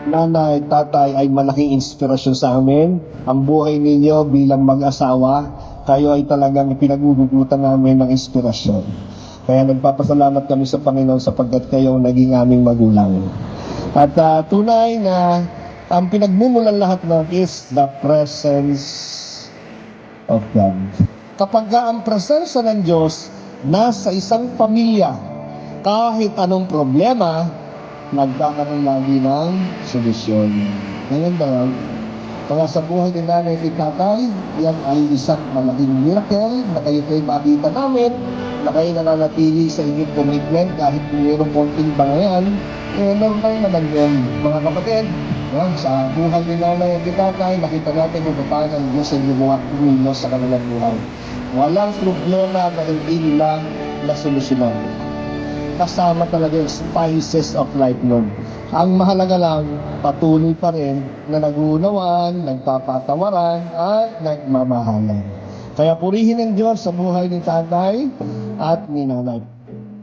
nanay, tatay ay malaking inspirasyon sa amin. Ang buhay ninyo bilang mag-asawa, kayo ay talagang pinaghuhugutan namin ng inspirasyon. Kaya nagpapasalamat kami sa Panginoon sapagkat kayo naging aming magulang. At tunay na ang pinagmumulan lahat ng is the presence of God. Kapag ang presensya ng Diyos nasa isang pamilya, kahit anong problema, nagkakaroon lagi ng solusyon. Ngayon daw, kaya sa buhay ni nanay at tatay, yan ay isang malaking miracle na kayo kayo makita namin, na kayo nananatili sa inyong commitment kahit mayroong konting bangayan, normal naman yun. Mga kapatid, yan, sa buhay ni nanay at tatay, nakita natin kung paano ang Diyos ay gumawa kumilos sa kanilang buhay. Walang problema na hindi nila nasolusyonan. Kasama talaga yung spices of life nun. Ang mahalaga lang, patuloy pa rin na nag-uunawaan, nagpapatawaran, at nagmamahalan. Kaya purihin ng Diyos sa buhay ni tatay at ni nanay.